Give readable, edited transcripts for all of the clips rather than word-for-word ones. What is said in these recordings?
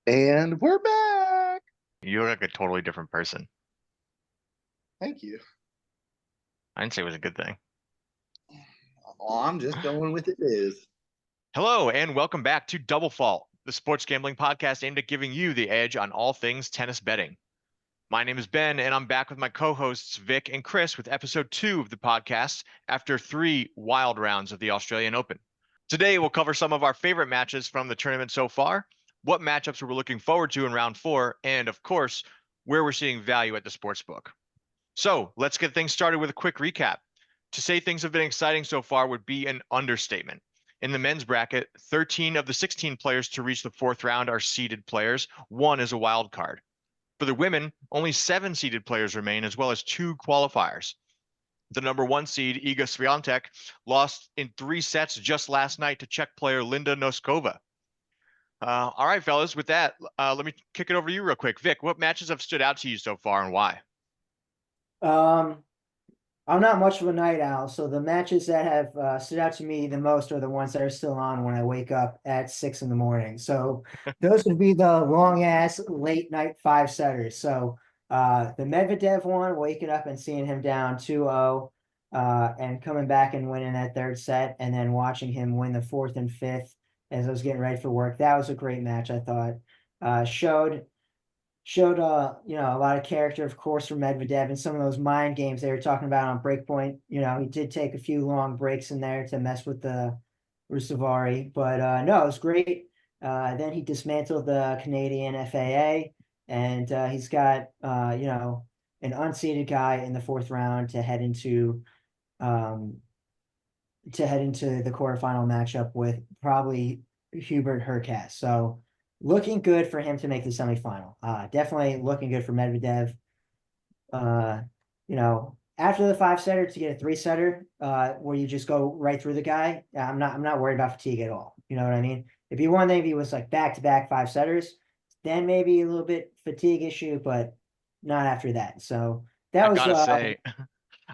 And we're back. You look like a totally different person. Thank you. I didn't say it was a good thing. Oh, I'm just going with it is. Hello, and welcome back to Double Fault, the sports gambling podcast aimed at giving you the edge on all things tennis betting. My name is Ben, and I'm back with my co-hosts Vic and Chris with episode 2 of the podcast after 3 wild rounds of the Australian Open. Today, we'll cover some of our favorite matches from the tournament so far, what matchups we're looking forward to in round 4, and of course, where we're seeing value at the sportsbook. So let's get things started with a quick recap. To say things have been exciting so far would be an understatement. In the men's bracket, 13 of the 16 players to reach the 4th round are seeded players. 1 is a wild card. For the women, only 7 seeded players remain, as well as 2 qualifiers. The number 1 seed, Iga Swiatek, lost in 3 sets just last night to Czech player Linda Noskova. All right, fellas, with that, let me kick it over to you real quick. Vic, what matches have stood out to you so far and why? I'm not much of a night owl, so the matches that have stood out to me the most are the ones that are still on when I wake up at 6 in the morning. So those would be the long ass late night 5-setters. So the Medvedev one, waking up and seeing him down 2-0 and coming back and winning that 3rd set, and then watching him win the 4th and 5th as I was getting ready for work. That was a great match, I thought. Showed a lot of character, of course, from Medvedev, and some of those mind games they were talking about on Breakpoint. He did take a few long breaks in there to mess with the Rusavari, but no, it was great. Then he dismantled the Canadian FAA, and he's got an unseeded guy in the 4th round to head into the quarterfinal matchup with probably Hubert Hurkacz. So looking good for him to make the semifinal. Definitely looking good for Medvedev. After the 5-setter to get a 3-setter, where you just go right through the guy, I'm not worried about fatigue at all. You know what I mean? If he won, if he was like back-to-back 5-setters, then maybe a little bit fatigue issue, but not after that. So that was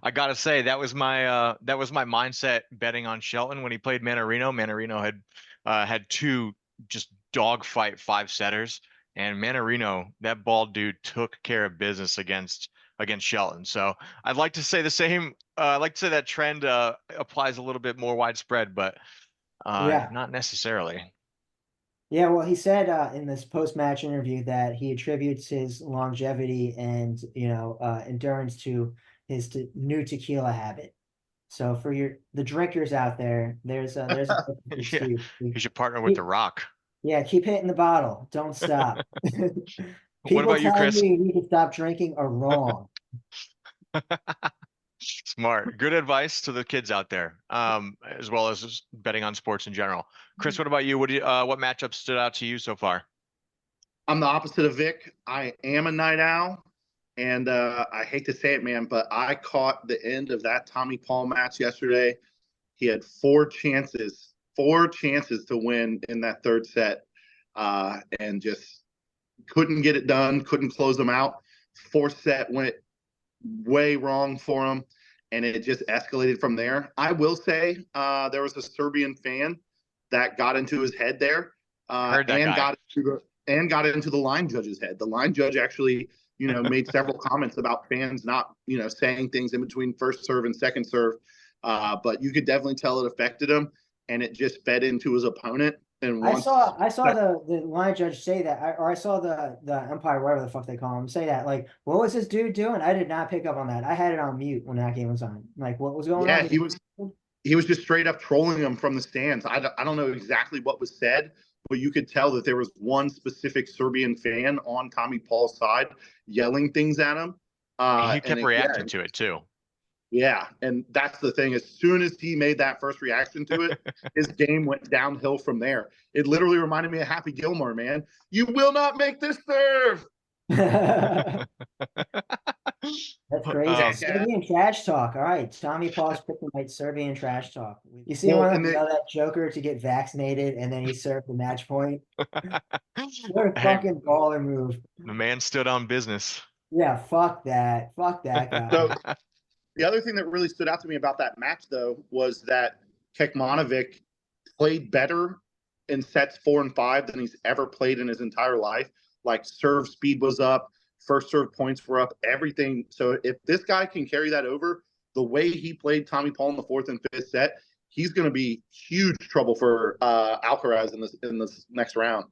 I gotta say that was my mindset betting on Shelton when he played Manarino. Manarino had 2 just dogfight 5-setters, and Manarino, that bald dude, took care of business against Shelton. So I'd like to say the same. I'd like to say that trend applies a little bit more widespread, but not necessarily. Yeah, well, he said in this post-match interview that he attributes his longevity and endurance to his new tequila habit. So for the drinkers out there, there's a Yeah, you should partner with The Rock. Yeah, keep hitting the bottle. Don't stop. What about you, Chris? People telling me we can stop drinking are wrong. Smart. Good advice to the kids out there, as well as just betting on sports in general. Chris, what about you? What matchup stood out to you so far? I'm the opposite of Vic. I am a night owl, and I hate to say it, man, but I caught the end of that Tommy Paul match yesterday. He had 4 chances to win in that 3rd set, and just couldn't get it done, couldn't close them out. 4th set went way wrong for him, and it just escalated from there. I will say there was a Serbian fan that got into his head there, Heard that guy. got into the line judge's head. The line judge actually, made several comments about fans not, saying things in between first serve and second serve. But you could definitely tell it affected him, and it just fed into his opponent. And I saw the line judge say that, or I saw the umpire, whatever the fuck they call him, say that. Like, what was this dude doing? I did not pick up on that. I had it on mute when that game was on. Like, what was going on? He was just straight up trolling him from the stands. I don't know exactly what was said, but you could tell that there was one specific Serbian fan on Tommy Paul's side yelling things at him. He kept reacting to it too. Yeah, and that's the thing. As soon as he made that first reaction to it, his game went downhill from there. It literally reminded me of Happy Gilmore, man. You will not make this serve. That's crazy. Serbian trash talk. All right, Tommy Paul's picking like Serbian trash talk. You see one of them tell that Joker to get vaccinated, and then he served the match point. What a fucking baller move! The man stood on business. Yeah, fuck that guy. So, the other thing that really stood out to me about that match, though, was that Kekmanovic played better in sets 4 and 5 than he's ever played in his entire life. Like serve speed was up, first serve points were up, everything. So if this guy can carry that over the way he played Tommy Paul in the 4th and 5th set, he's going to be huge trouble for Alcaraz in this next round.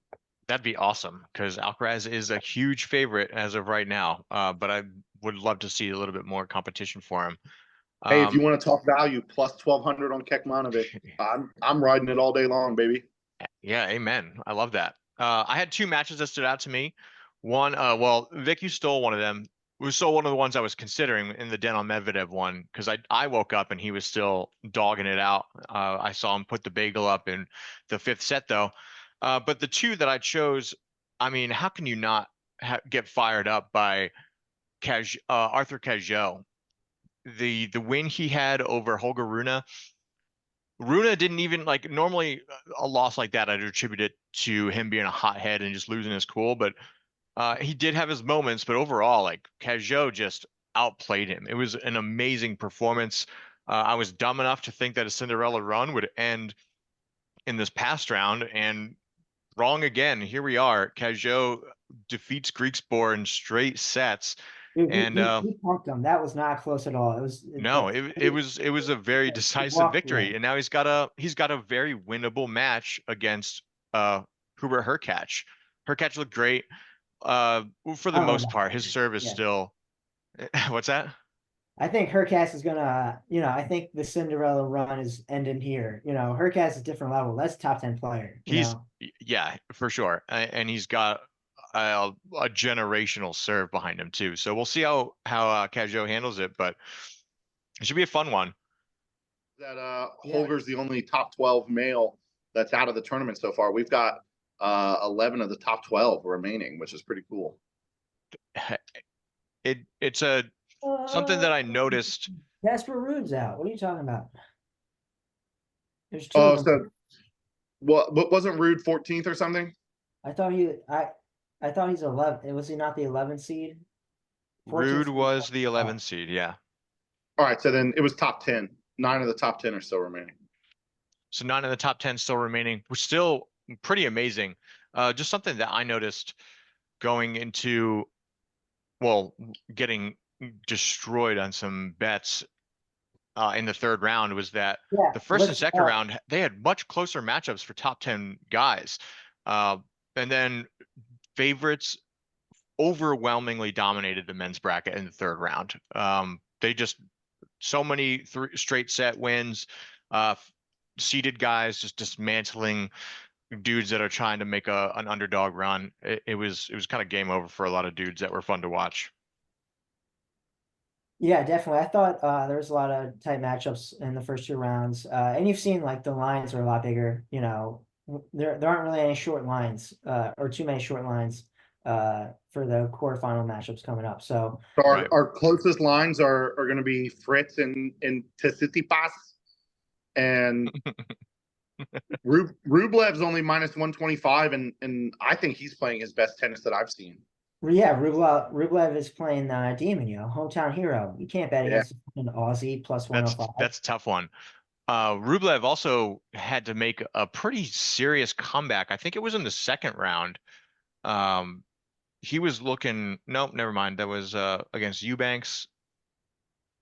That'd be awesome because Alcaraz is a huge favorite as of right now. But I would love to see a little bit more competition for him. Hey, if you want to talk value, plus 1,200 on Kekmanovic, I'm riding it all day long, baby. Yeah, amen. I love that. I had 2 matches that stood out to me. One, well, Vic, you stole one of them. It was still one of the ones I was considering in the Denon Medvedev one because I woke up and he was still dogging it out. I saw him put the bagel up in the 5th set though. But the 2 that I chose, I mean, how can you not get fired up by Arthur Cajot? The win he had over Holger Rune. Rune didn't even like normally a loss like that I'd attribute it to him being a hothead and just losing his cool, but he did have his moments, but overall, like Cajot just outplayed him. It was an amazing performance. I was dumb enough to think that a Cinderella run would end in this past round, and wrong again. Here we are. Cajot defeats Griekspoor in straight sets. Dude, And he pumped him. That was not close at all. It was a very decisive victory, and now he's got a very winnable match against Hubert Hurkacz. Hurkacz looked great. For the most part, his serve is still. What's that? I think Hurkacz is gonna, I think the Cinderella run is ending here. Hurkacz is a different level. That's top 10 player. Yeah, for sure, and he's got a generational serve behind him too. So we'll see how Cajot handles it, but it should be a fun one. That Holger's the only top 12 male that's out of the tournament so far. We've got 11 of the top 12 remaining, which is pretty cool. It's something that I noticed. Casper Ruud's out. What are you talking about? There's 2. So what wasn't Ruud 14th or something? I thought he's 11. Was he not the 11th seed? Ruud was the 11th seed, yeah. All right, so then it was top 10. 9 of the top 10 are still remaining. So 9 of the top 10 still remaining, which is still pretty amazing. Just something that I noticed going into, getting destroyed on some bets in the 3rd round was that the 1st and 2nd round, they had much closer matchups for top 10 guys. And then favorites overwhelmingly dominated the men's bracket in the 3rd round. They just so many straight set wins, seeded guys just dismantling dudes that are trying to make an underdog run. It was kind of game over for a lot of dudes that were fun to watch. Yeah, definitely. I thought there was a lot of tight matchups in the first 2 rounds, and you've seen like the lines are a lot bigger. There aren't really any short lines or too many short lines for the quarterfinal matchups coming up. So our closest lines are going to be Fritz and Tsitsipas, and Rublev's only minus 125, and I think he's playing his best tennis that I've seen. Yeah, Rublev is playing Demon, hometown hero. You can't bet against an Aussie plus 105. That's a tough one. Rublev also had to make a pretty serious comeback. I think it was in the 2nd round. He was looking. Nope, never mind. That was against Eubanks.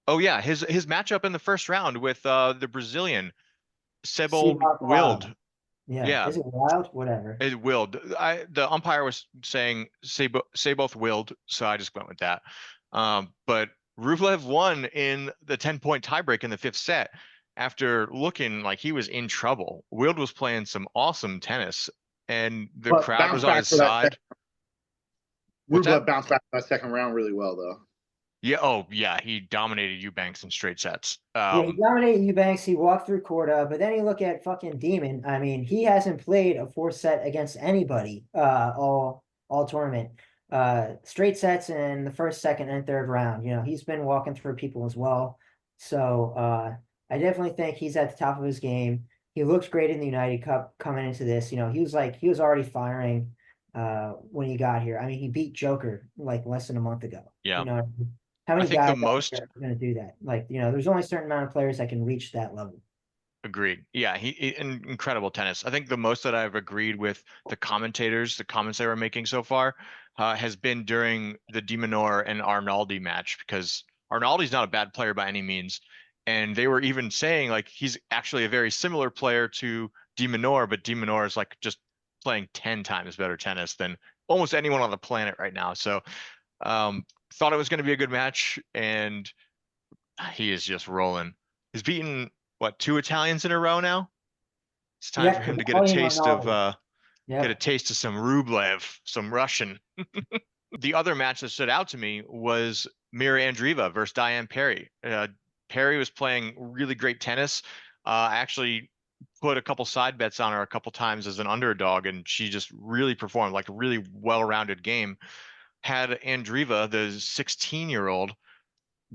Oh yeah, his matchup in the 1st round with the Brazilian Sebold Wild. Yeah. Is it Wild? Whatever. It Wild. The umpire was saying say both Wild, so I just went with that. But Rublev won in the 10-point tiebreak in the 5th set after looking like he was in trouble. Wild was playing some awesome tennis, and the crowd was on his side. Rublev bounced back that 2nd round really well, though. Yeah. Oh, yeah. He dominated Eubanks in straight sets. He dominated Eubanks. He walked through Korda, but then you look at fucking Demon. I mean, he hasn't played a 4th set against anybody all tournament. Straight sets in the 1st, 2nd, and 3rd round. He's been walking through people as well. So I definitely think he's at the top of his game. He looked great in the United Cup coming into this. He was already firing when he got here. I mean, he beat Joker like less than a month ago. Yeah. How many guys are going to do that? Like, there's only a certain amount of players that can reach that level. Agreed. Yeah, incredible tennis. I think the most that I've agreed with the comments they were making so far, has been during the De Minaur and Arnaldi match, because Arnaldi's not a bad player by any means, and they were even saying like he's actually a very similar player to De Minaur, but De Minaur is like just playing 10 times better tennis than almost anyone on the planet right now. So, thought it was going to be a good match, and he is just rolling. He's beaten what, 2 Italians in a row now? It's time for Yep, him to get a Napoleon taste of Arnaldo. Yep. some Rublev, some Russian. The other match that stood out to me was Mira Andreeva versus Diane Perry. Perry was playing really great tennis. I actually put a couple side bets on her a couple times as an underdog, and she just really performed, like a really well-rounded game. Had Andreeva, the 16-year-old,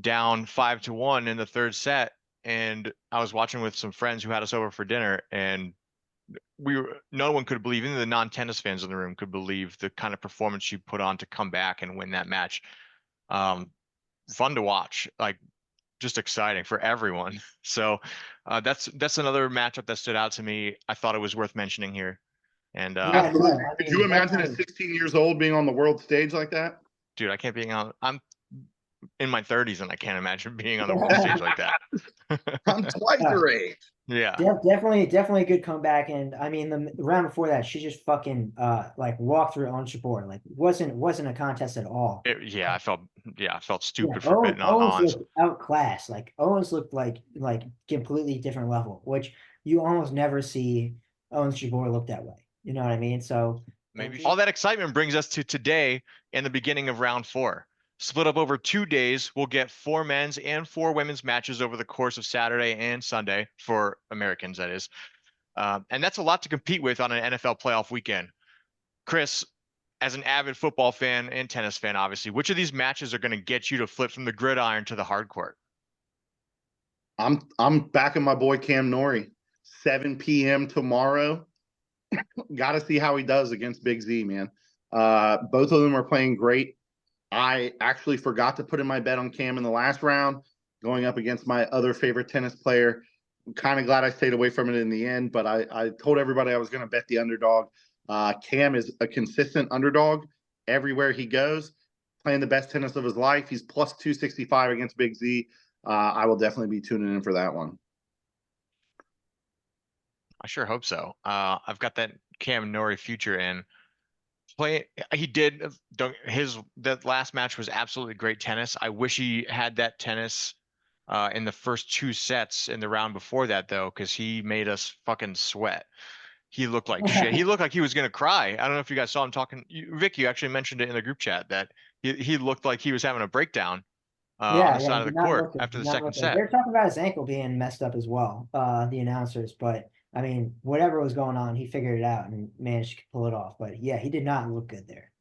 down 5-1 in the third set, and I was watching with some friends who had us over for dinner, and no one could believe, even the non-tennis fans in the room could believe the kind of performance she put on to come back and win that match. Fun to watch, like just exciting for everyone. So that's another matchup that stood out to me. I thought it was worth mentioning here. And Absolutely. No, I Could you mean, imagine at definitely. 16 years old being on the world stage like that? dude, I can't be on. I'm in my 30s and I can't imagine being on the world stage like that. I'm twice Yeah. your age. Yeah. Definitely a good comeback. And I mean, the round before that, she just fucking like walked through on support. Like wasn't a contest at all. Yeah, I felt Yeah, stupid for betting on Owens odds. looked outclassed. Like Owens looked like completely different level, which you almost never see Owens Jabeur look that way. You know what I mean? So Maybe all that excitement brings us to today and the beginning of round 4. Split up over 2 days, we'll get 4 men's and 4 women's matches over the course of Saturday and Sunday, for Americans, that is. And that's a lot to compete with on an NFL playoff weekend. Chris, as an avid football fan and tennis fan, obviously, which of these matches are going to get you to flip from the gridiron to the hard court? I'm backing my boy Cam Norrie. 7 p.m. tomorrow. Got to see how he does against Big Z, man. Both of them are playing great. I actually forgot to put in my bet on Cam in the last round, going up against my other favorite tennis player. I'm kind of glad I stayed away from it in the end, but I told everybody I was going to bet the underdog. Cam is a consistent underdog everywhere he goes, playing the best tennis of his life. He's plus 265 against Big Z. I will definitely be tuning in for that one. I sure hope so. I've got that Cam Norrie future in. He did. That last match was absolutely great tennis. I wish he had that tennis in the first 2 sets in the round before that, though, because he made us fucking sweat. He looked like shit. He looked like he was gonna cry. I don't know if you guys saw him talking. Vic, you actually mentioned it in the group chat that he looked like he was having a breakdown on the Yeah, side of the did not court look good. after Did the not second look good. set. They're talking about his ankle being messed up as well, the announcers. But I mean, whatever was going on, he figured it out and managed to pull it off. But yeah, he did not look good there.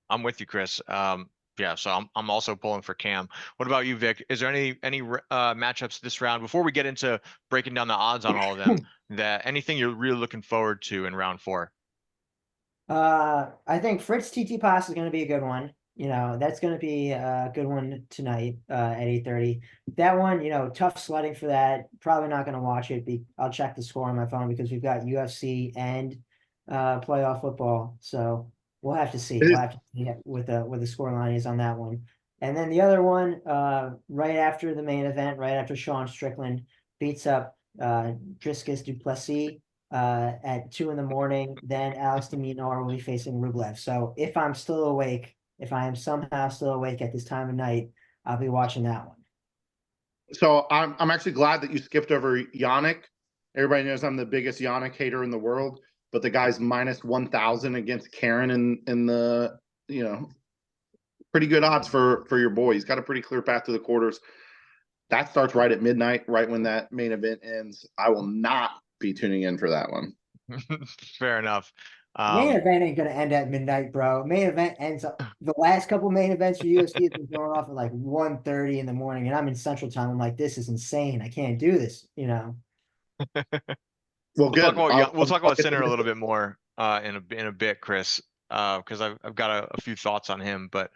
I'm with you, Chris. Yeah, so I'm also pulling for Cam. What about you, Vic? Is there any matchups this round before we get into breaking down the odds on all of them, that anything you're really looking forward to in round 4? I think Fritz Tsitsipas is going to be a good one. You know, that's going to be a good one tonight at 8:30. That one, you know, tough sledding for that. Probably not going to watch it. I'll check the score on my phone because we've got UFC and playoff football. So we'll have to see. We'll have to see what the score line is on that one. And then the other one, right after the main event, right after Sean Strickland beats up Driscus Duplessis at 2 a.m. Then Alex de Minaur will be facing Rublev. So if I'm still awake, if I am somehow still awake at this time of night, I'll be watching that one. So I'm actually glad that you skipped over Yannick. Everybody knows I'm the biggest Yannick hater in the world, but the guy's minus 1,000 against Karen in the, you know, pretty good odds for your boy. He's got a pretty clear path to the quarters. That starts right at midnight, right when that main event ends. I will not be tuning in for that one. Fair enough. Main event ain't gonna end at midnight, bro. Main event ends up the last couple main events for UFC have been going off at like 1:30 in the morning, and I'm in Central Time. I'm like, this is insane. I can't do this, you know. Well, good. We'll talk about get to Sinner a miss little it. bit more in a bit, Chris, because I've got a few thoughts on him, but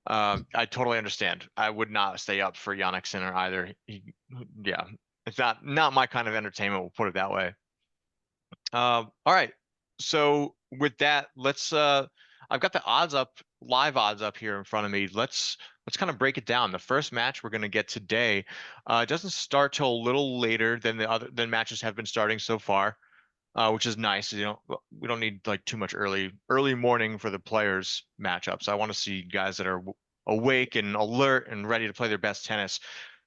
I totally understand. I would not stay up for Yannick Sinner either. Yeah, It's not my kind of entertainment. We'll put it that way. All right. So with that, let's. I've got the live odds up here in front of me. Let's kind of break it down. The first match we're going to get today, it doesn't start till a little later than matches have been starting so far, which is nice. We don't need like too much early morning for the players matchups. I want to see guys that are awake and alert and ready to play their best tennis.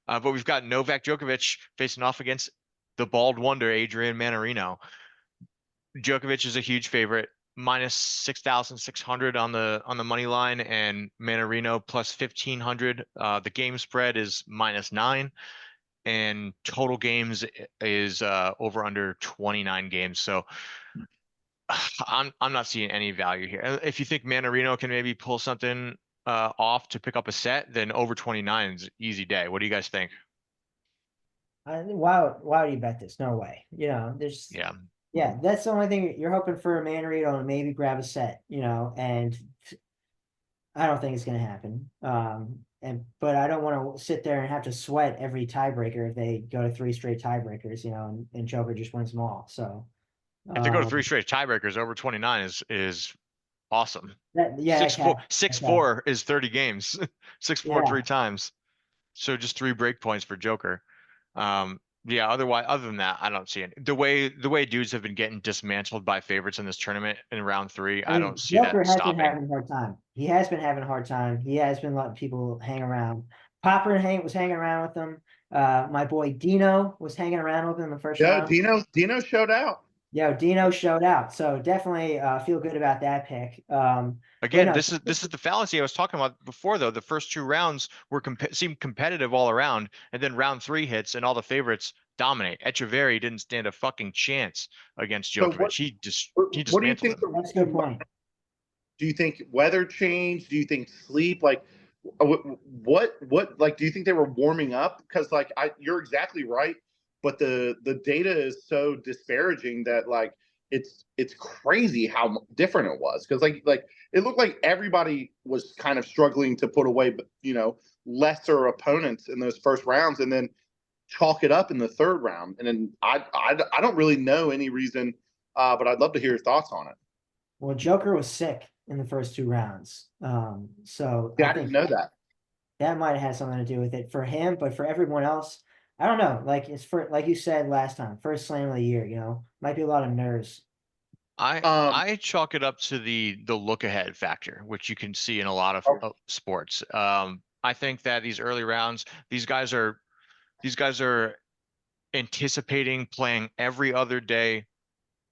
But we've got Novak Djokovic facing off against the bald wonder Adrian Manarino. Djokovic is a huge favorite, minus 6,600 on the money line, and Manarino plus 1,500. The game spread is -9, and total games is over under 29 games. So I'm not seeing any value here. If you think Manarino can maybe pull something off to pick up a set, then over 29 is an easy day. What do you guys think? Why would you bet this? No way. There's Yeah, that's the only thing you're hoping for a Manarino to maybe grab a set, and I don't think it's going to happen. But I don't want to sit there and have to sweat every tiebreaker if they go to 3 straight tiebreakers, and Joker just wins them all. So if they go to 3 straight tiebreakers, over 29 is awesome. Yeah, 6-4 is 30 games. 6-4 Yeah. 3 times. So just 3 break points for Joker. Other than that, I don't see it. The way dudes have been getting dismantled by favorites in this tournament in round 3, I don't see Joker that has stopping. been having a hard time. He has been having a hard time. He has been letting people hang around. Popper was hanging around with him. My boy Dino was hanging around with him in the first round. Dino showed out. Yeah, Dino showed out. So definitely feel good about that pick. Again, no, this is the fallacy I was talking about before, though. The first 2 rounds seemed competitive all around, and then round 3 hits and all the favorites dominate. Echeverry didn't stand a fucking chance against Djokovic. He dismantled him. That's a good point. Do you think weather change? Do you think sleep? Like, what? Like, do you think they were warming up? Because you're exactly right, but the data is so disparaging that it's crazy how different it was. Because like it looked like everybody was kind of struggling to put away lesser opponents in those first rounds, and then chalk it up in the third round. And then I don't really know any reason, but I'd love to hear your thoughts on it. Well, Joker was sick in the first 2 rounds. So I didn't know that. That might have had something to do with it for him, but for everyone else, I don't know. Like you said last time, first slam of the year, might be a lot of nerves. I chalk it up to the look ahead factor, which you can see in a lot of sports. I think that these early rounds, these guys are anticipating playing every other day,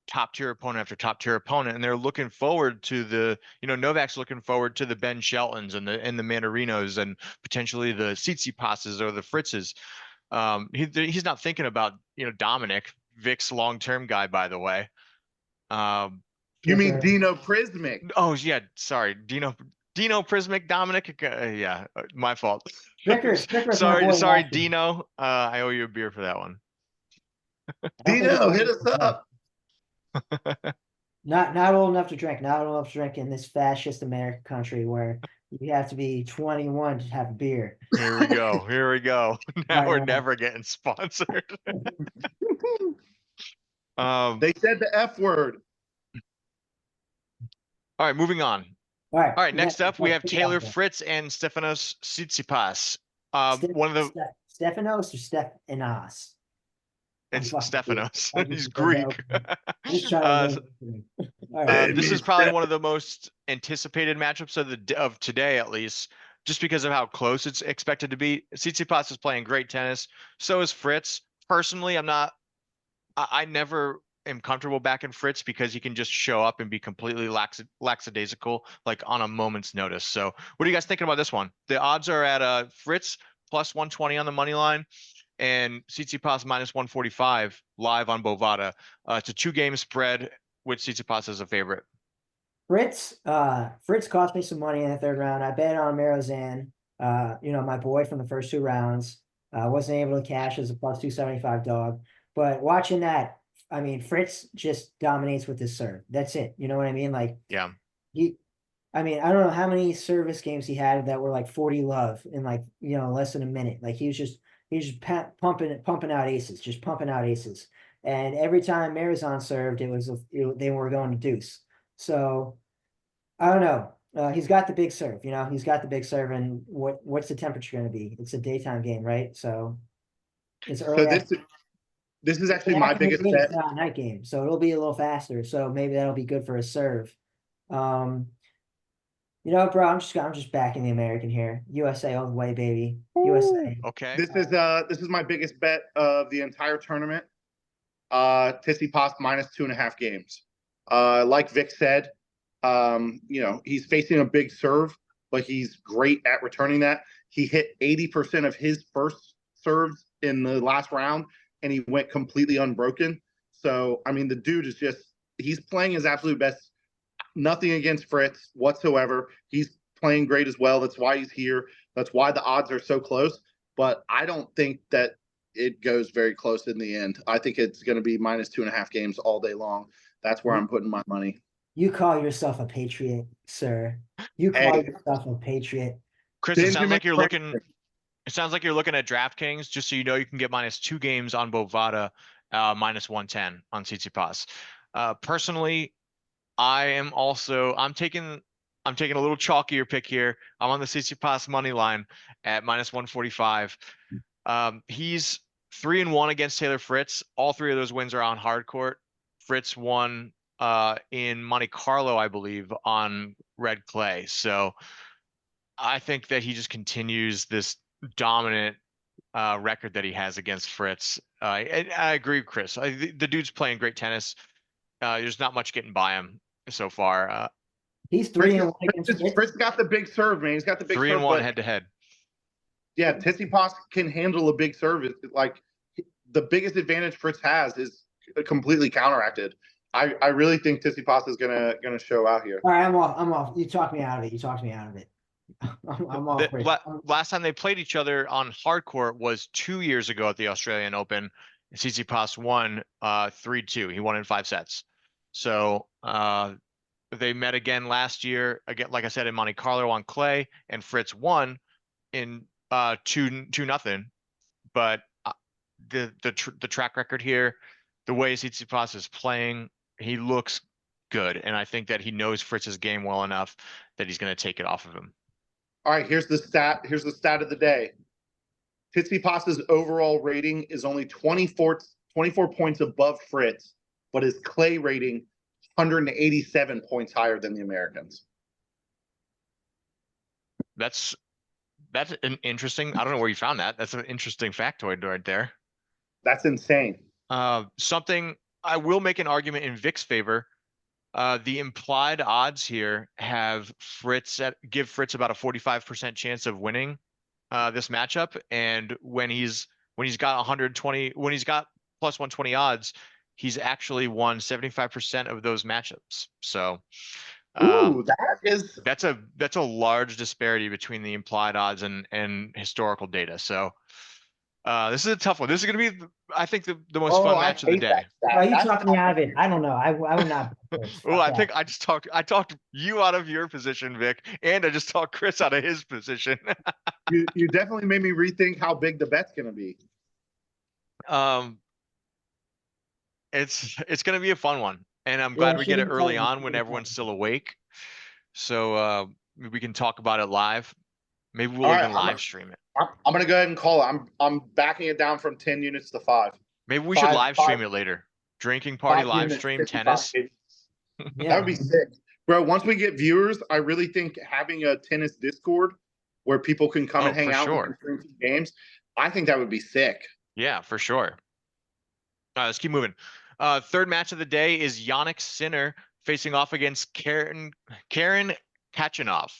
top tier opponent after top tier opponent, and they're looking forward to Novak's looking forward to the Ben Sheltons and the Manarinos and potentially the Tsitsipas's or the Fritzes. He's not thinking about Dominic, Vic's long-term guy, by the way. You mean Dino Prismic? Oh yeah, sorry, Dino Prismic, Dominic. Yeah, my fault. Sorry, Dino. I owe you a beer for that one. Dino, hit us up. Not old enough to drink. Not old enough to drink in this fascist American country where you have to be 21 to have a beer. Here we go. Now we're never getting sponsored. They said the F word. All right, moving on. All right. Next up, we have Taylor Fritz and Stefanos Tsitsipas. One of the Stefanos or Stefanos? It's Stefanos. He's Greek. This is probably one of the most anticipated matchups of today, at least, just because of how close it's expected to be. Tsitsipas is playing great tennis. So is Fritz. Personally, I never am comfortable backing Fritz because he can just show up and be completely lackadaisical, like on a moment's notice. So what are you guys thinking about this one? The odds are at Fritz plus 120 on the money line, and Tsitsipas minus 145 live on Bovada. It's a 2-game spread with Tsitsipas as a favorite. Fritz cost me some money in the third round. I bet on Marozan, my boy from the first 2 rounds. Wasn't able to cash as a plus 275 dog. But watching that, I mean, Fritz just dominates with his serve. That's it. You know what I mean? Yeah. I don't know how many service games he had that were like 40 love in less than a minute. He was just he's just pumping out aces, just pumping out aces. And every time Marizon served, they were going to deuce. So I don't know. He's got the big serve, he's got the big serve. And what's the temperature going to be? It's a daytime game, right? So it's So early. this is actually my biggest bet. It's not a night game, so it'll be a little faster. So maybe that'll be good for a serve. Bro, I'm just backing the American here. USA all the way, baby. USA. Okay. This is my biggest bet of the entire tournament. Tsitsipas minus 2.5 games. Like Vic said, he's facing a big serve, but he's great at returning that. He hit 80% of his first serves in the last round, and he went completely unbroken. So, I mean, the dude is he's playing his absolute best. Nothing against Fritz whatsoever. He's playing great as well. That's why he's here. That's why the odds are so close. But I don't think that it goes very close in the end. I think it's going to be minus 2.5 games all day long. That's where I'm putting my money. You call yourself a patriot, sir. You call yourself a patriot. Chris, it sounds like you're looking at DraftKings, just so you know you can get minus 2 games on Bovada, minus 110 on Tsitsipas. Personally, I'm taking a little chalkier pick here. I'm on the Tsitsipas money line at minus 145. He's 3-1 against Taylor Fritz. All 3 of those wins are on hard court. Fritz won in Monte Carlo, I believe, on red clay. So I think that he just continues this dominant record that he has against Fritz. I agree, Chris. The dude's playing great tennis. There's not much getting by him so far. He's 3-1 against Fritz. Fritz got the big serve, man. He's got the big 3-1 head to head. Yeah, Tsitsipas can handle a big serve. Like the biggest advantage Fritz has is completely counteracted. I really think Tsitsipas is gonna show out here. All right, I'm off. You talked me out of it. I'm off. Last time they played each other on hard court was 2 years ago at the Australian Open. Tsitsipas won 3-2. He won in 5 sets. So they met again last year, again, like I said, in Monte Carlo on clay, and Fritz won in 2-0. But the track record here, the way Tsitsipas is playing, he looks good, and I think that he knows Fritz's game well enough that he's going to take it off of him. All right, here's the stat. Here's the stat of the day. Tsitsipas's overall rating is only 24 points above Fritz, but his clay rating 187 points higher than the Americans. That's an interesting. I don't know where you found that. That's an interesting factoid right there. That's insane. Something I will make an argument in Vic's favor. The implied odds here have give Fritz about a 45% chance of winning this matchup, and when he's got 120, when he's got plus 120 odds, he's actually won 75% of those matchups. So that's a large disparity between the implied odds and historical data. So this is a tough one. This is going to be, I think, the most fun match of the day. Oh, you talked me out of it. I don't know. I would not. Well, I think I talked you out of your position, Vic, and I just talked Chris out of his position. you definitely made me rethink how big the bet's going to be. It's going to be a fun one, and I'm glad we get it early on when everyone's still awake, so we can talk about it live. Maybe we'll even live stream it. I'm going to go ahead and call it. I'm backing it down from 10 units to 5. Maybe we should live stream it later. Drinking party live stream tennis. That would be sick, bro. Once we get viewers, I really think having a tennis Discord where people can come and hang out and stream some games, I think that would be sick. Yeah, for sure. Let's keep moving. Third match of the day is Jannik Sinner facing off against Karen Khachanov.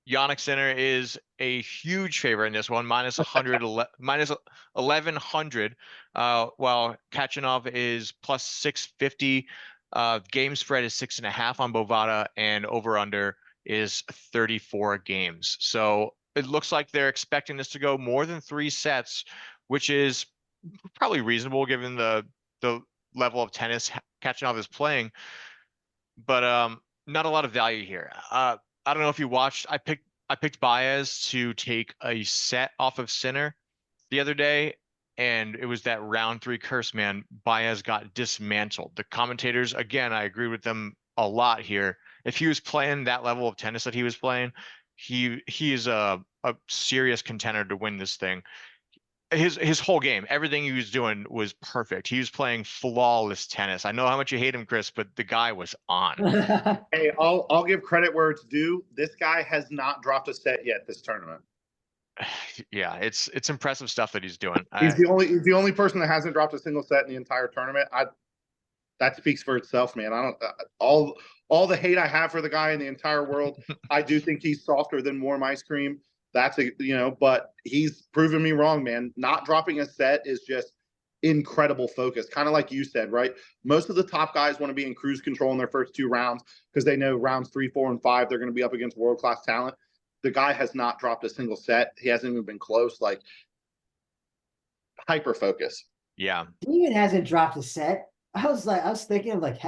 Jannik Sinner is a huge favorite in this one, minus 1100, while Khachanov is plus 650. Game spread is 6.5 on Bovada, and over under is 34 games. So it looks like they're expecting this to go more than 3 sets, which is probably reasonable given the level of tennis Khachanov is playing. But not a lot of value here. I don't know if you watched. I picked Baez to take a set off of Sinner. the other day, and it was that round 3 curse, man. Baez got dismantled. The commentators, again, I agree with them a lot here. If he was playing that level of tennis that he was playing, he is a serious contender to win this thing. His whole game, everything he was doing was perfect. He was playing flawless tennis. I know how much you hate him, Chris, but the guy was on. Hey, I'll give credit where it's due. This guy has not dropped a set yet this tournament. Yeah, it's impressive stuff that he's doing. He's the only person that hasn't dropped a single set in the entire tournament. That speaks for itself, man. I don't all the hate I have for the guy in the entire world. I do think he's softer than warm ice cream. That's but he's proven me wrong, man. Not dropping a set is just incredible focus. Kind of like you said, right? Most of the top guys want to be in cruise control in their first 2 rounds because they know rounds 3, 4, and 5 they're going to be up against world-class talent. The guy has not dropped a single set. He hasn't even been close. Like, hyper focus. Yeah. Demon hasn't dropped a set. I was thinking of like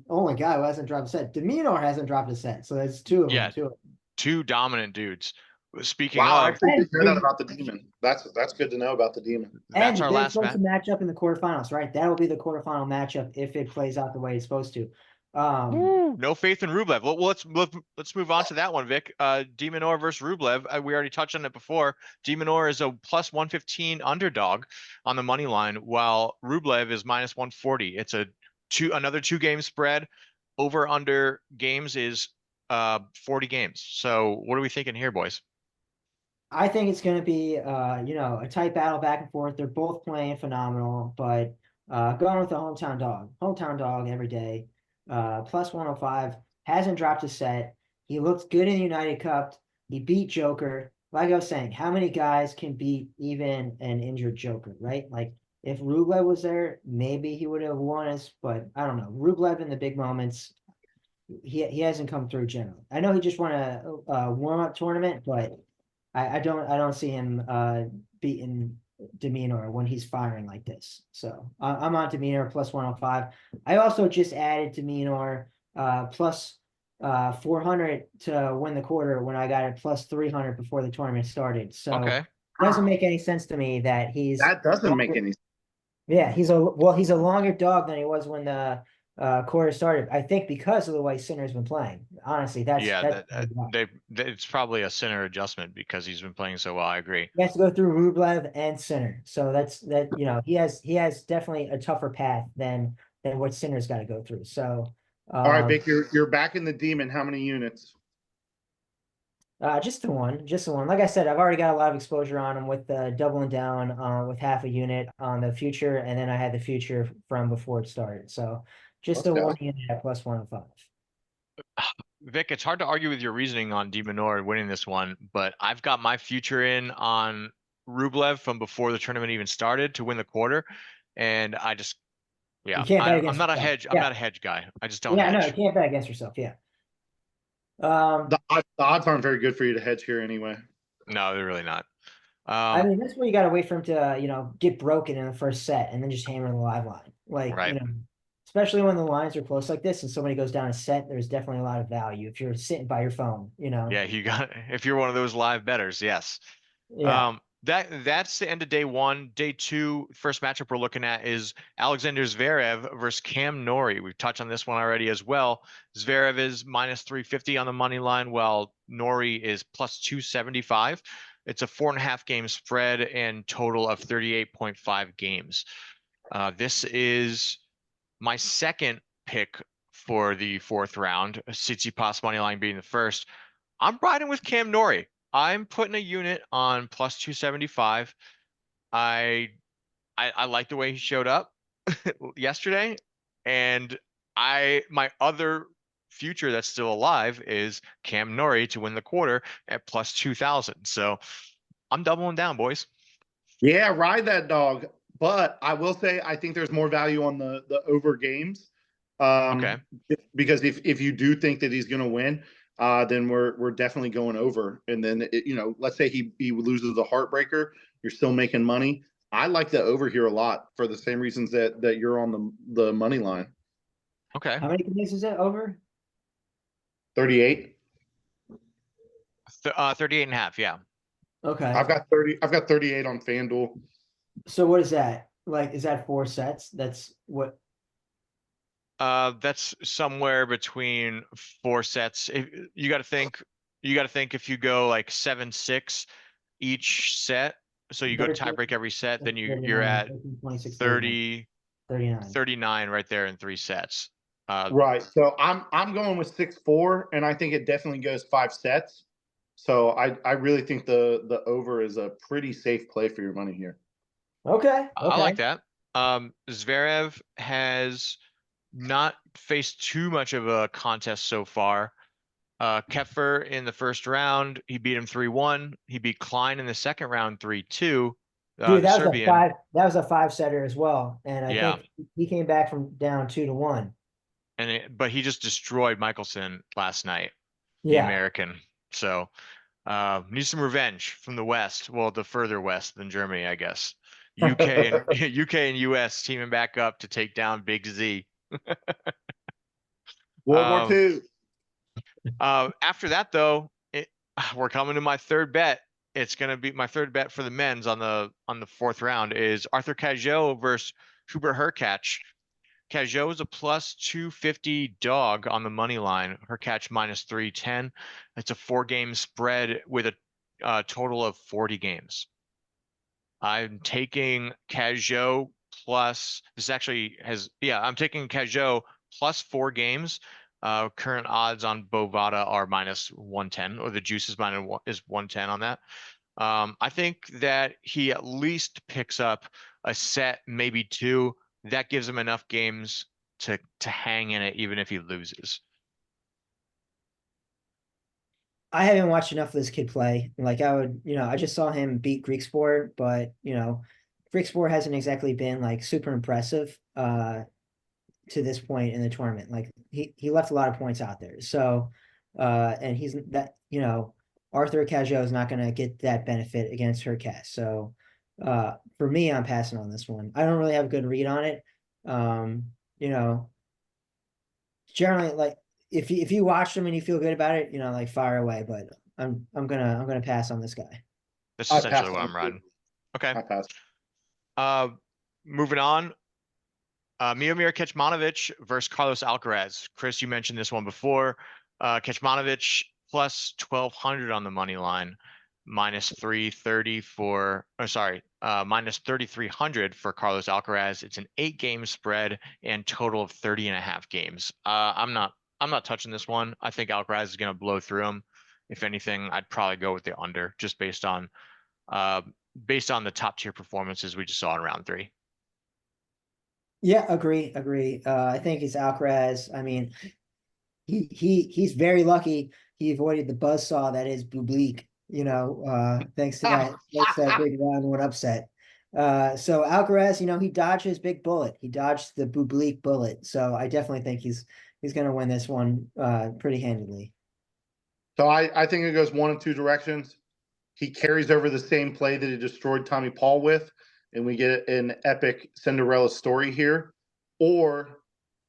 only guy who hasn't dropped a set. Demeanor hasn't dropped a set. So that's 2 of them. 2 of them. 2 dominant dudes. Speaking wow, I of, actually didn't know that about the Demon. That's good to know about the Demon. That's our last supposed to match up in the quarterfinals, right? That will be the quarterfinal matchup if it plays out the way it's supposed to. No faith in Rublev. Well, let's move on to that one, Vic. De Minaur versus Rublev. We already touched on it before. De Minaur is a plus 115 underdog on the money line, while Rublev is minus 140. It's another 2-game spread. Over under games is 40 games. So what are we thinking here, boys? I think it's going to be a tight battle back and forth. They're both playing phenomenal, but going with the hometown dog every day. Plus 105, hasn't dropped a set. He looked good in the United Cup. He beat Joker. Like I was saying, how many guys can beat even an injured Joker, right? Like, if Rublev was there, maybe he would have won us, but I don't know. Rublev in the big moments, he hasn't come through generally. I know he just won a warm-up tournament, but I don't see him beating De Minaur when he's firing like this. So I'm on De Minaur plus 105. I also just added De Minaur plus 400 to win the quarter when I got it plus 300 before the tournament started. So Okay. It doesn't make any sense to me that that doesn't make any sense. Yeah, he's a longer dog than he was when the quarter started. I think because of the way Sinner's been playing. Honestly, it's probably a Sinner adjustment because he's been playing so well. I agree. He has to go through Rublev and Sinner, so he has definitely a tougher path than what Sinner's got to go through. So, all right, Vic, you're back in the Demon. How many units? Just the one. Like I said, I've already got a lot of exposure on him with doubling down with half a unit on the future, and then I had the future from before it started. So just the 1 unit at plus 105. Vic, it's hard to argue with your reasoning on De Minaur winning this one, but I've got my future in on Rublev from before the tournament even started to win the quarter, and I'm not a hedge. I'm not a hedge guy. I just don't. Yeah, no, you can't bet against yourself. Yeah. The odds aren't very good for you to hedge here anyway. No, they're really not. I mean, that's where you got to wait for him to, get broken in the first set and then just hammer the live line. Like, right. Especially when the lines are close like this and somebody goes down a set, there's definitely a lot of value if you're sitting by your phone, Yeah, if you're one of those live bettors, yes. Yeah. That's the end of day 1. Day 2, first matchup we're looking at is Alexander Zverev versus Cam Norrie. We've touched on this one already as well. Zverev is minus 350 on the money line, while Norrie is plus 275. It's a 4.5 game spread and total of 38.5 games. This is my second pick for the 4th round, Tsitsipas money line being the first. I'm riding with Cam Norrie. I'm putting a unit on plus 275. I like the way he showed up yesterday, and my other future that's still alive is Cam Norrie to win the quarter at plus 2,000. So I'm doubling down, boys. Yeah, ride that dog. But I will say I think there's more value on the over games. Okay. Because if you do think that he's going to win, then we're definitely going over. And then let's say he loses the heartbreaker, you're still making money. I like the over here a lot for the same reasons that you're on the money line. Okay. How many games is it over? 38. 38.5. Yeah. Okay. I've got 38 on FanDuel. So what is that? Like, is that 4 sets? That's what? That's somewhere between 4 sets. You got to think, if you go like 7-6 each set, so you go to 13, tiebreak every set, then you're 39, at 13, 26, 39, 30, 39. 39 right there in 3 sets. Right. So I'm going with 6-4, and I think it definitely goes 5 sets. So I really think the over is a pretty safe play for your money here. Okay. I Okay. like that. Zverev has not faced too much of a contest so far. Kepfer in the first round, he beat him 3-1. He beat Klein in the second round 3-2. Dude, The Serbian, that was a 5-setter as well. And I yeah, think he came back from down 2-1. but he just destroyed Michelson last night, the Yeah. American. So needs some revenge from the West. Well, the further West than Germany, I guess. UK and UK and US teaming back up to take down Big Z. World War Um, II. After that, though, we're coming to my third bet. It's gonna be my third bet for the men's on the fourth round is Arthur Cajot versus Hubert Hurkacz. Cajot is a plus 250 dog on the money line. Hurkacz minus 310. It's a 4-game spread with a total of 40 games. I'm taking Cajot plus. This actually has, yeah, I'm taking Cajot plus 4 games. Current odds on Bovada are minus 110, or the juice is minus is 110 on that. I think that he at least picks up a set, maybe 2. That gives him enough games to hang in it, even if he loses. I haven't watched enough of this kid play. Like I would, I just saw him beat Greek Sport, but Greek Sport hasn't exactly been like super impressive to this point in the tournament. Like he left a lot of points out there. So and he's that, Arthur Cajot is not gonna get that benefit against Hurkacz. So for me, I'm passing on this one. I don't really have a good read on it. You know, generally like if you watch them and you feel good about it, like fire away. But I'm gonna pass on this guy. That's I essentially pass what on I'm it. riding. Okay. I pass. Moving on. Miomir Kecmanovic versus Carlos Alcaraz. Chris, you mentioned this one before. Kecmanovic plus 1,200 on the money line, minus 330 for, oh, sorry, minus 3,300 for Carlos Alcaraz. It's an 8-game spread and total of 30.5 games. I'm not touching this one. I think Alcaraz is going to blow through him. If anything, I'd probably go with the under, just based on the top tier performances we just saw in round 3. Yeah, agree. I think it's Alcaraz. I mean, he's very lucky he avoided the buzzsaw that is Bublik, thanks to that big round one upset. So Alcaraz, he dodged his big bullet. He dodged the Bublik bullet. So I definitely think he's gonna win this one pretty handily. So I think it goes one of two directions. He carries over the same play that he destroyed Tommy Paul with, and we get an epic Cinderella story here, or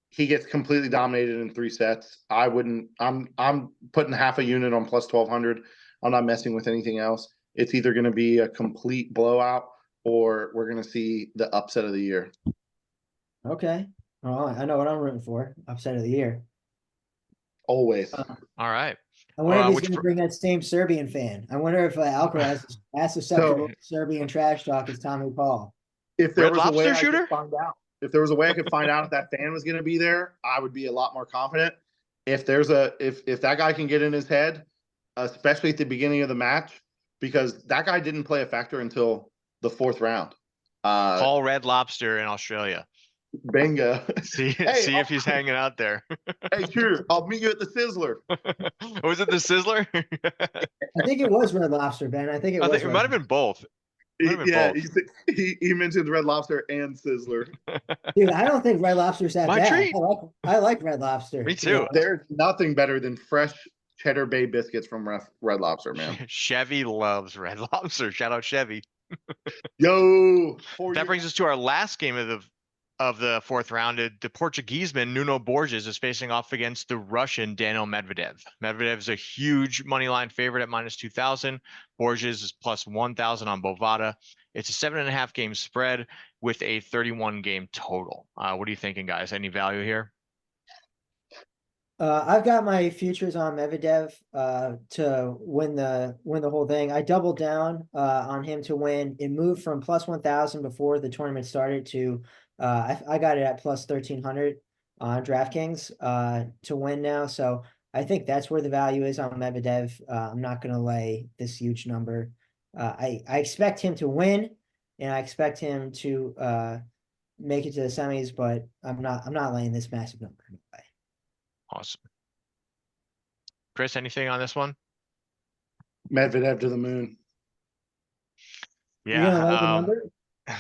he gets completely dominated in 3 sets. I'm putting half a unit on plus 1,200. I'm not messing with anything else. It's either going to be a complete blowout or we're going to see the upset of the year. Okay. Well, I know what I'm rooting for. Upset of the year. Always. All right. I wonder if he's Which going to bring that same Serbian fan. I wonder if Alcaraz is as susceptible to Serbian trash talk as Tommy Paul. If there Red was a way Lobster I shooter? could find out, if there was a way I could find out if that fan was going to be there, I would be a lot more confident. If that guy can get in his head, especially at the beginning of the match, because that guy didn't play a factor until the 4th round. Call Red Lobster in Australia. Bingo. See Hey, if he's hanging out there. Hey, sure. I'll meet you at the Sizzler. Was it the Sizzler? I think it was Red Lobster, Ben. I think it I was. think it might have been both. Yeah, he mentioned Red Lobster and Sizzler. Dude, I don't think Red Lobster's that My bad. treat. I like Red Lobster. Me too. There's nothing better than fresh Cheddar Bay biscuits from Red Lobster, man. Chevy loves Red Lobster. Shout out Chevy. Yo, That brings us to our last game of the fourth round. The Portugueseman Nuno Borges is facing off against the Russian Daniel Medvedev. Medvedev is a huge money line favorite at minus 2,000. Borges is plus 1,000 on Bovada. It's a 7.5 game spread with a 31 game total. What are you thinking, guys? Any value here? I've got my futures on Medvedev to win the whole thing. I doubled down on him to win. It moved from plus 1,000 before the tournament started to I got it at plus 1,300 on DraftKings to win now. So I think that's where the value is on Medvedev. I'm not going to lay this huge number. I expect him to win, and I expect him to make it to the semis, but I'm not laying this massive number. Awesome. Chris, anything on this one? Medvedev to the moon. You're gonna lay the number? Yeah.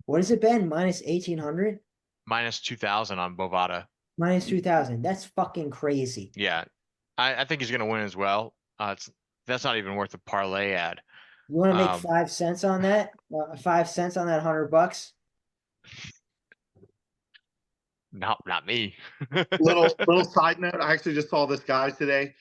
What has it been? Minus 1,800? Minus 2,000 on Bovada. Minus 2,000. That's fucking crazy. Yeah. I think he's going to win as well. That's not even worth a parlay ad. You want to make 5 cents on that? 5 cents on that $100? Not me. little side note. I actually just saw this guy today.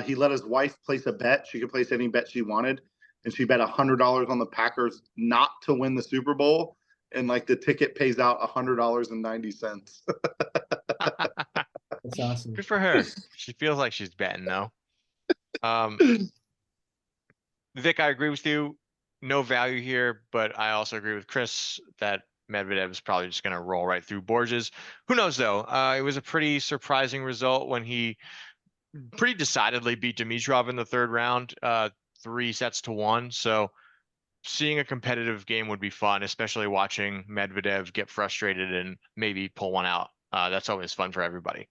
He let his wife place a bet. She could place any bet she wanted, and she bet $100 on the Packers not to win the Super Bowl, and like the ticket pays out $100.90. That's awesome. Good for her. She feels like she's betting though. Vic, I agree with you. No value here, but I also agree with Chris that Medvedev is probably just going to roll right through Borges. Who knows though? It was a pretty surprising result when he pretty decidedly beat Dimitrov in the third round, 3-1. So seeing a competitive game would be fun, especially watching Medvedev get frustrated and maybe pull one out. That's always fun for everybody.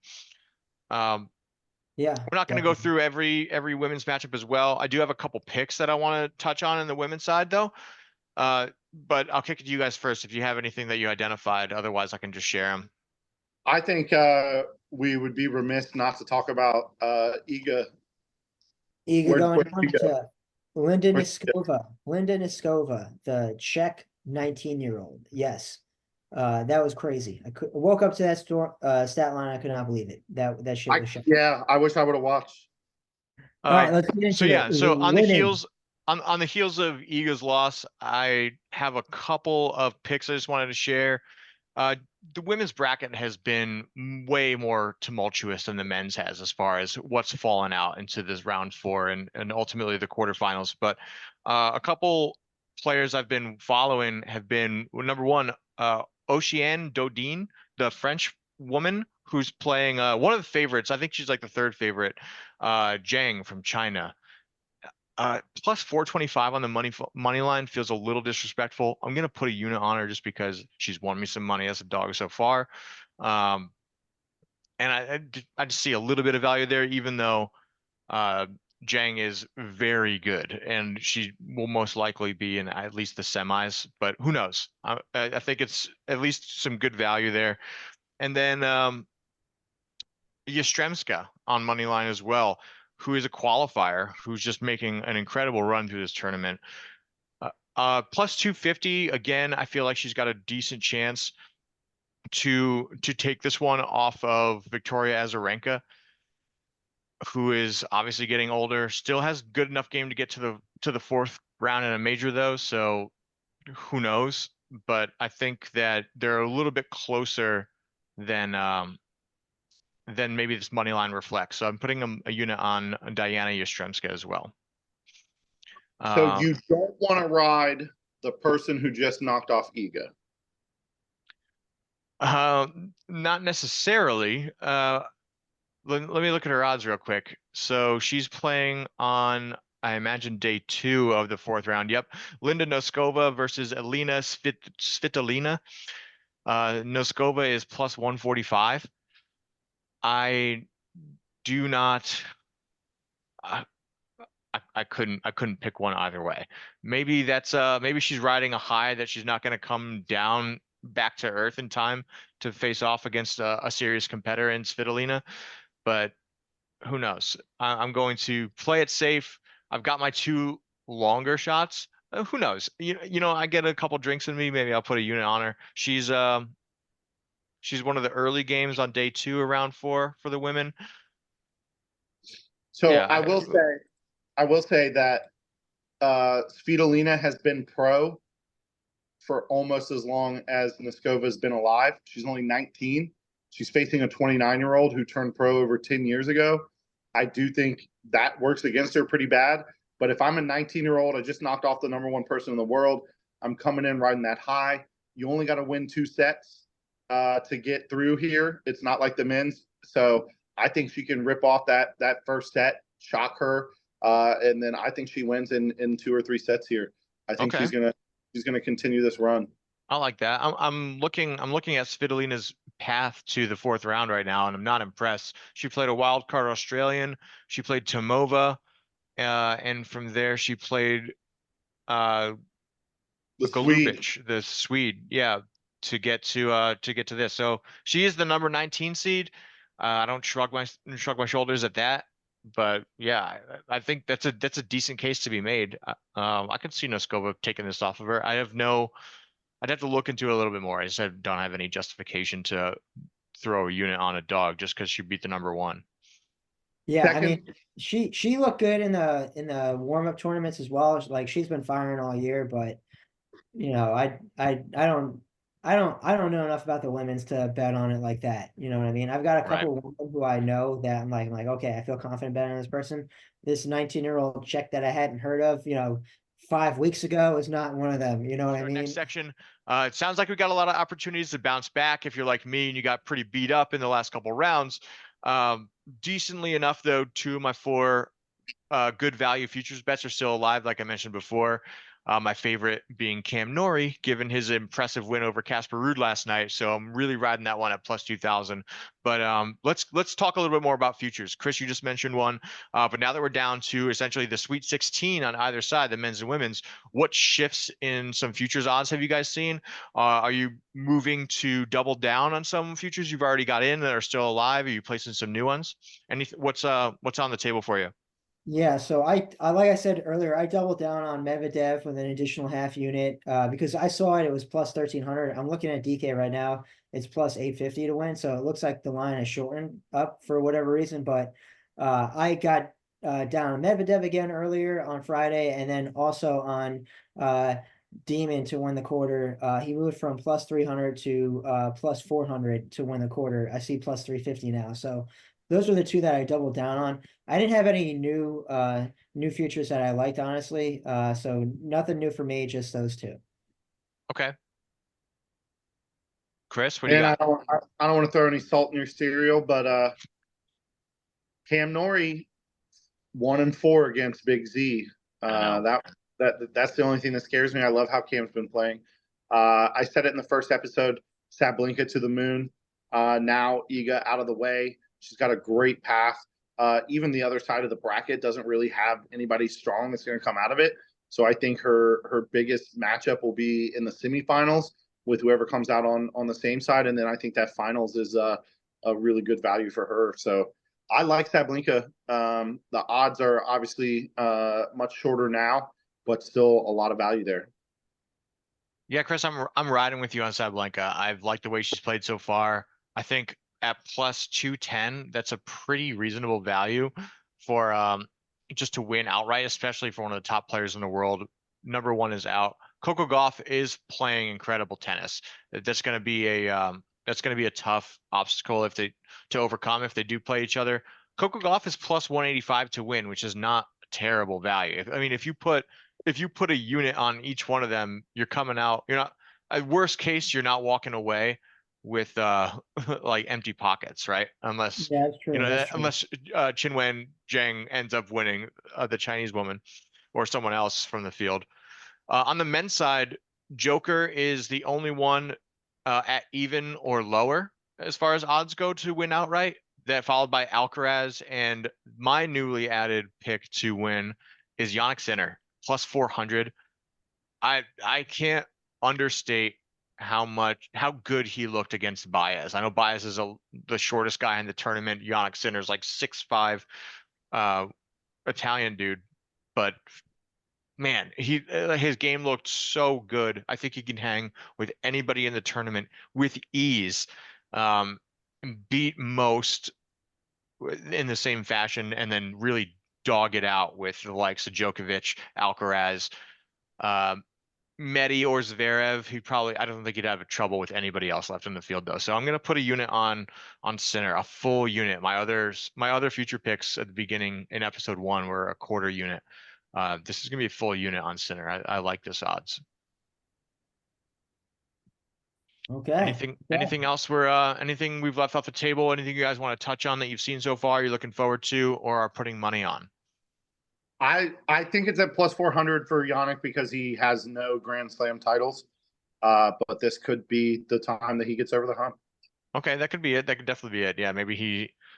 Yeah. We're not going to go through every women's matchup as well. I do have a couple picks that I want to touch on in the women's side though. But I'll kick it to you guys first if you have anything that you identified. Otherwise, I can just share them. I think we would be remiss not to talk about Iga. Iga going on Iga? to Linda Niskova. Linda Niskova, the Czech 19-year-old. Yes. That was crazy. I woke up to that stat line. I could not believe it. That shit was shocking. Yeah, I wish I would have watched. All right, let's get into it. So on the heels of Iga's loss, I have a couple of picks I just wanted to share. The women's bracket has been way more tumultuous than the men's has as far as what's fallen out into this round 4 and ultimately the quarterfinals. But a couple players I've been following have been, well, number one, Oceane Dodin, the French woman who's playing one of the favorites. I think she's like the third favorite, Zhang from China. Plus 425 on the money line feels a little disrespectful. I'm gonna put a unit on her just because she's won me some money as a dog so far, and I just see a little bit of value there, even though Zhang is very good and she will most likely be in at least the semis. But who knows? I think it's at least some good value there. And then Yastremska on money line as well, who is a qualifier, who's just making an incredible run through this tournament. Plus 250, again, I feel like she's got a decent chance to take this one off of Victoria Azarenka, who is obviously getting older, still has good enough game to get to the fourth round in a major though, so who knows? But I think that they're a little bit closer than maybe this money line reflects. So I'm putting a unit on Diana Yastremska as well. So you don't want to ride the person who just knocked off Iga? Not necessarily. Let me look at her odds real quick. So she's playing on, I imagine, day 2 of the fourth round. Yep. Linda Noskova versus Elina Svitolina. Noskova is plus 145. I do not. I couldn't pick one either way. Maybe that's maybe she's riding a high that she's not going to come down back to earth in time to face off against a serious competitor in Svitolina, but who knows? I'm going to play it safe. I've got my 2 longer shots. Who knows? You know, I get a couple drinks in me. Maybe I'll put a unit on her. She's one of the early games on day 2 of round 4 for the women. So Yeah, I will say that Svitolina has been pro for almost as long as Noskova's been alive. She's only 19. She's facing a 29-year-old who turned pro over 10 years ago. I do think that works against her pretty bad. But if I'm a 19-year-old, I just knocked off the number one person in the world. I'm coming in riding that high. You only got to win 2 sets to get through here. It's not like the men's. So I think she can rip off that first set, shock her, and then I think she wins in 2 or 3 sets here. I think Okay. she's gonna continue this run. I like that. I'm looking at Svitolina's path to the 4th round right now, and I'm not impressed. She played a wild card Australian. She played Tomova, and from there she played The Swede. Golubic, the Swede. Yeah, to get to this. So she is the number 19 seed. I don't shrug my shoulders at that, but yeah, I think that's a decent case to be made. I could see Noskova taking this off of her. I'd have to look into it a little bit more. I just don't have any justification to throw a unit on a dog just because she beat the number 1. Yeah, I Second, mean, she looked good in the warm-up tournaments as well. Like she's been firing all year, but I don't know enough about the women's to bet on it like that. You know what I mean? I've got a Right. couple of women who I know that I'm like, okay, I feel confident betting on this person. This 19-year-old check that I hadn't heard of, 5 weeks ago is not one of them. You know what I Our next mean? section. It sounds like we got a lot of opportunities to bounce back. If you're like me and you got pretty beat up in the last couple rounds, decently enough though. 2 of my 4 good value futures bets are still alive, like I mentioned before. My favorite being Cam Norrie, given his impressive win over Casper Ruud last night. So I'm really riding that one at plus 2,000. But let's talk a little bit more about futures. Chris, you just mentioned one, but now that we're down to essentially the Sweet 16 on either side, the men's and women's, what shifts in some futures odds have you guys seen? Are you moving to double down on some futures you've already got in that are still alive? Are you placing some new ones? What's on the table for you? Yeah, so I like I said earlier, I doubled down on Medvedev with an additional half unit because I saw it was plus 1,300. I'm looking at DK right now. It's plus 850 to win. So it looks like the line is shortened up for whatever reason. But I got down on Medvedev again earlier on Friday and then also on Demon to win the quarter. He moved from plus 300 to plus 400 to win the quarter. I see plus 350 now. So those are the 2 that I doubled down on. I didn't have any new futures that I liked, honestly. So nothing new for me, just those 2. Okay. Chris, what do you and got? I don't want to throw any salt in your cereal, but Cam Norrie 1-4 against Big Z. That's the only thing that scares me. I love how Cam's been playing. I said it in the first episode. Sablinka to the moon. Now Iga out of the way. She's got a great path. Even the other side of the bracket doesn't really have anybody strong that's going to come out of it. So I think her biggest matchup will be in the semifinals with whoever comes out on the same side, and then I think that finals is a really good value for her. So I like Sablinka. The odds are obviously much shorter now, but still a lot of value there. Yeah, Chris, I'm riding with you on Sablenka. I've liked the way she's played so far. I think at plus 210, that's a pretty reasonable value for just to win outright, especially for one of the top players in the world. Number 1 is out. Coco Gauff is playing incredible tennis. That's going to be a tough obstacle to overcome if they do play each other. Coco Gauff is plus 185 to win, which is not a terrible value. I mean, if you put a unit on each one of them, you're coming out. You're not. At worst case, you're not walking away with like empty pockets, right? Unless Yeah, that's true. That's true. unless Qinwen Zhang ends up winning the Chinese woman or someone else from the field. On the men's side, Joker is the only one at even or lower as far as odds go to win outright. That followed by Alcaraz, and my newly added pick to win is Jannik Sinner plus 400. I can't understate how good he looked against Baez. I know Baez is the shortest guy in the tournament. Jannik Sinner's like 6'5" Italian dude, but man, his game looked so good. I think he can hang with anybody in the tournament with ease. Beat most in the same fashion, and then really dog it out with the likes of Djokovic, Alcaraz, Medi or Zverev. I don't think he'd have trouble with anybody else left in the field though. So I'm gonna put a unit on Sinner, a full unit. My other future picks at the beginning in episode 1 were a quarter unit. This is gonna be a full unit on Sinner. I like this odds. Okay. Anything else anything we've left off the table? Anything you guys want to touch on that you've seen so far, you're looking forward to, or are putting money on? I think it's at plus 400 for Yannick because he has no Grand Slam titles. But this could be the time that he gets over the hump. Okay, that could be it. That could definitely be it. Yeah, maybe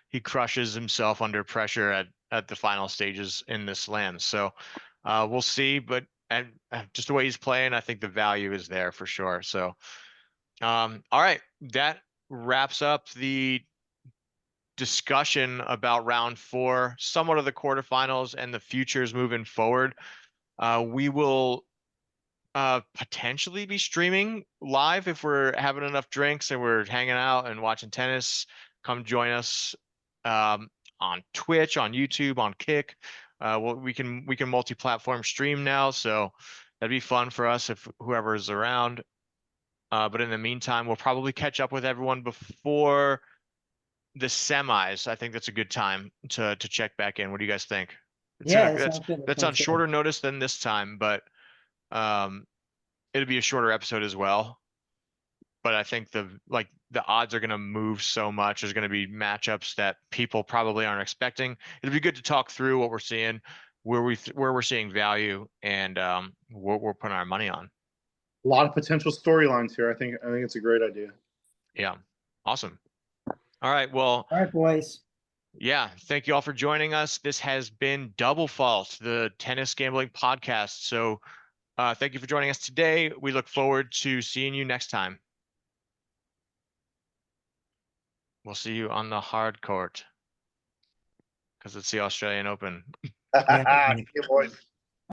he crushes himself under pressure at the final stages in this slam. So we'll see. But just the way he's playing, I think the value is there for sure. So all right, that wraps up the discussion about round 4, somewhat of the quarterfinals and the futures moving forward. We will potentially be streaming live if we're having enough drinks and we're hanging out and watching tennis. Come join us on Twitch, on YouTube, on Kick. We can multi-platform stream now, so that'd be fun for us if whoever is around. But in the meantime, we'll probably catch up with everyone before the semis. I think that's a good time to check back in. What do you guys think? That's on shorter notice than this time, but it'll be a shorter episode as well. But I think the odds are going to move so much. There's going to be matchups that people probably aren't expecting. It'll be good to talk through what we're seeing, where we're seeing value, and what we're putting our money on. A lot of potential storylines here. I think it's a great idea. Yeah, awesome. All right, well. All right, boys. Yeah, thank you all for joining us. This has been Double Fault, the tennis gambling podcast. So thank you for joining us today. We look forward to seeing you next time. We'll see you on the hard court because it's the Australian Open. Yeah, boys.